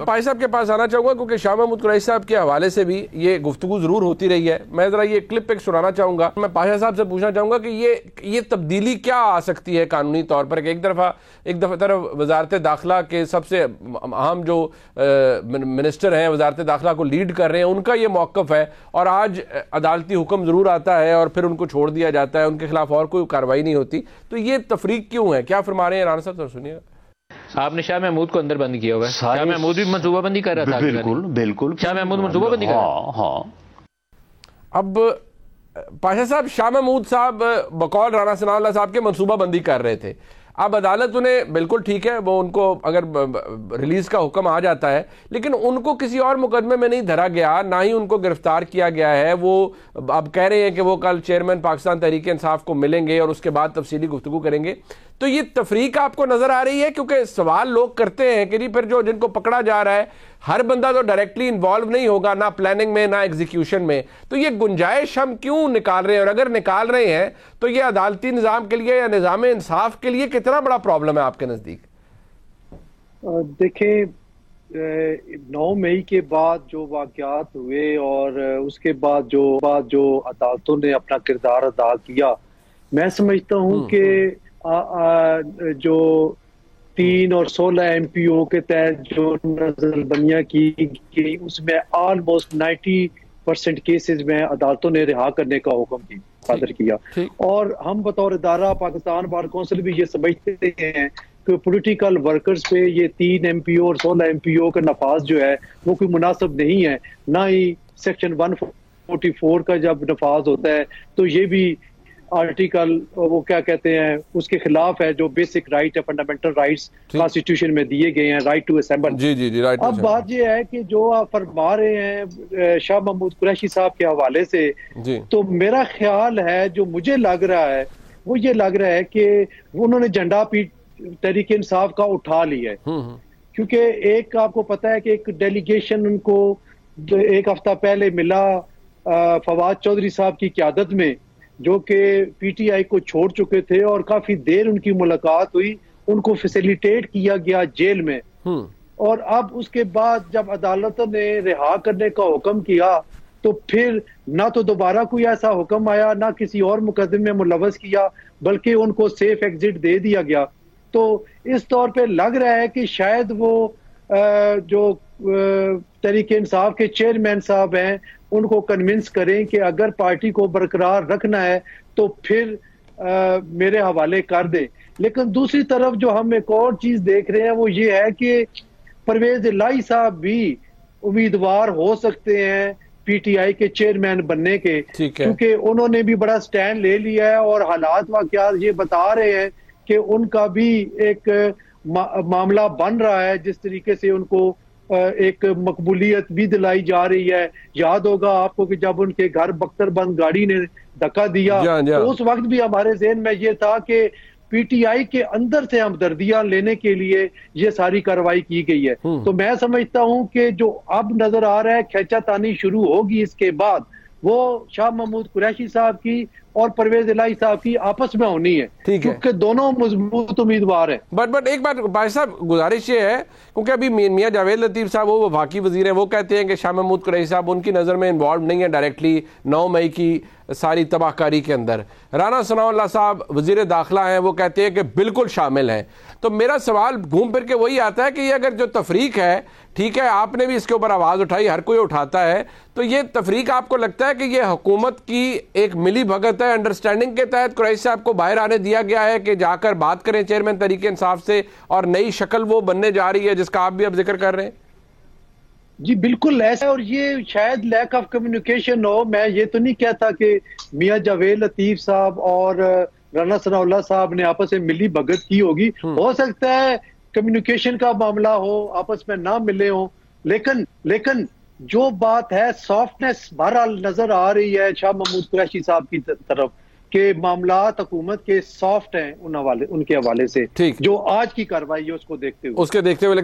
पाई साहब के पास आना चाहूँगा क्योंकि शाह महमूद कुरैशी साहब के हवाले से भी ये गुफ्तगू ज़रूर होती रही है। मैं ज़रा ये क्लिप एक सुनाना चाहूँगा। मैं पाशा साहब से पूछना चाहूँगा कि ये तब्दीली क्या आ सकती है कानूनी तौर पर। एक तरफ वजारत दाखिला के सबसे अहम जो मिनिस्टर हैं, वजारत दाखिला को लीड कर रहे हैं, उनका ये मौक़िफ़ है और आज अदालती हुक्म ज़रूर आता है और फिर उनको छोड़ दिया जाता है, उनके खिलाफ और कोई कार्रवाई नहीं होती। तो ये तफरीक क्यों है, क्या फरमा रहे हैं राना साहब? सुनिए। आपने शाह महमूद को अंदर बंद किया हुआ है। शाह महमूद भी मनसूबाबंदी कर रहा था। बिल्कुल बिल्कुल शाह महमूद मनसूबाबंदी कर रहा है। हाँ। अब पाशा साहब, शाह महमूद साहब बकौल राना सनाउल्लाह साहब के मनसूबाबंदी कर रहे थे। अब अदालत उन्हें, बिल्कुल ठीक है, वो उनको अगर रिलीज का हुक्म आ जाता है, लेकिन उनको किसी और मुकदमे में नहीं धरा गया, ना ही उनको गिरफ्तार किया गया है। वो अब कह रहे हैं कि वो कल चेयरमैन पाकिस्तान तहरीक इंसाफ को मिलेंगे और उसके बाद तफसीली गुफ्तगू करेंगे। तो ये तफरीक आपको नजर आ रही है? क्योंकि सवाल लोग करते हैं कि जी फिर जो जिनको पकड़ा जा रहा है, हर बंदा तो डायरेक्टली इन्वॉल्व नहीं होगा, ना प्लानिंग में ना एग्जीक्यूशन में। तो ये गुंजाइश हम क्यों निकाल रहे हैं? और अगर निकाल रहे हैं तो ये अदालती निज़ाम के लिए या निज़ाम इंसाफ के लिए कितना बड़ा प्रॉब्लम है आपके नज़दीक? देखें, 9 मई के बाद जो वाक़यात हुए और उसके बाद जो अदालतों ने अपना किरदार अदा किया, मैं समझता हूँ कि जो 3 और 16 MPO के तहत जो नजरबंदियां की गई, उसमें ऑलमोस्ट 90% केसेस में अदालतों ने रिहा करने का हुक्म सादर किया। और हम बतौर इदारा पाकिस्तान बार कौंसिल भी ये समझते हैं कि पॉलिटिकल वर्कर्स पे ये 3 MPO और 16 MPO का नफाज जो है वो कोई मुनासिब नहीं है। ना ही सेक्शन 144 का जब नफाज होता है तो ये भी आर्टिकल वो क्या कहते हैं उसके खिलाफ है, जो बेसिक राइट है, फंडामेंटल राइट्स कॉन्स्टिट्यूशन में दिए गए हैं, राइट टू असेंबल। जी, राइट। अब बात ये है कि जो आप फरमा रहे हैं शाह महमूद कुरैशी साहब के हवाले से, तो मेरा ख्याल है, जो मुझे लग रहा है वो ये लग रहा है कि उन्होंने झंडा तहरीक इंसाफ का उठा लिया है। क्योंकि एक आपको पता है कि एक डेलीगेशन उनको एक हफ्ता पहले मिला फवाद चौधरी साहब की क़यादत में, जो कि PTI को छोड़ चुके थे, और काफी देर उनकी मुलाकात हुई, उनको फैसिलिटेट किया गया जेल में। और अब उसके बाद जब अदालत ने रिहा करने का हुक्म किया तो फिर ना तो दोबारा कोई ऐसा हुक्म आया, ना किसी और मुकदमे में मुलव्वस किया, बल्कि उनको सेफ एग्जिट दे दिया गया। तो इस तौर पे लग रहा है कि शायद वो जो तहरीक इंसाफ के चेयरमैन साहब हैं उनको कन्विंस करें कि अगर पार्टी को बरकरार रखना है तो फिर मेरे हवाले कर दें। लेकिन दूसरी तरफ जो हम एक और चीज देख रहे हैं वो ये है कि परवेज इलाही साहब भी उम्मीदवार हो सकते हैं PTI के चेयरमैन बनने के, क्योंकि उन्होंने भी बड़ा स्टैंड ले लिया है और हालात वाक़यात ये बता रहे हैं कि उनका भी एक मामला बन रहा है, जिस तरीके से उनको एक मकबूलियत भी दिलाई जा रही है। याद होगा आपको कि जब उनके घर बख्तरबंद गाड़ी ने धक्का दिया तो उस वक्त भी हमारे ज़हन में ये था कि PTI के अंदर से हमदर्दियां लेने के लिए ये सारी कार्रवाई की गई है। तो मैं समझता हूं कि जो अब नजर आ रहा है खींचातानी शुरू होगी इसके बाद, वो शाह महमूद कुरैशी साहब की और परवेज इलाही साहब की आपस में होनी है, क्योंकि दोनों मजबूत उम्मीदवार हैं। बट एक बात भाई साहब, गुजारिश ये है, क्योंकि अभी मियां जावेद लतीफ साहब वो वफाकी वजीर हैं, वो कहते हैं कि शाह महमूद कुरैशी साहब उनकी नज़र में इन्वॉल्व नहीं है डायरेक्टली 9 मई की सारी तबाहकारी के अंदर। राना सनाउल्लाह साहब वजीर दाखिला हैं, वो कहते हैं कि बिल्कुल शामिल हैं। तो मेरा सवाल घूम फिर के वही आता है कि ये अगर जो तफरीक है, ठीक है, आपने भी इसके ऊपर आवाज़ उठाई, हर कोई उठाता है, तो ये तफरीक आपको लगता है कि ये हुकूमत की एक मिली भगत है, अंडरस्टैंडिंग के तहत कुरैशी साहब को बाहर आने दिया गया है कि जाकर बात करें चेयरमैन तहरीक इंसाफ से, और नई शक्ल वो बनने जा रही है जिसका आप भी अब जिक्र कर रहे हैं? जी बिल्कुल ऐसा, और ये शायद लैक ऑफ कम्युनिकेशन हो। मैं ये तो नहीं कहता कि मियां जावेद लतीफ साहब और राना सनाउल्लाह साहब ने आपस में मिली भगत की होगी, हो सकता है कम्युनिकेशन का मामला हो, आपस में ना मिले हो, लेकिन जो बात है सॉफ्टनेस बहरहाल नजर आ रही है शाह महमूद कुरैशी साहब की तरफ के मामलात हुकूमत के सॉफ्ट हैं उनके हवाले से, जो आज की कार्रवाई है उसको देखते हुए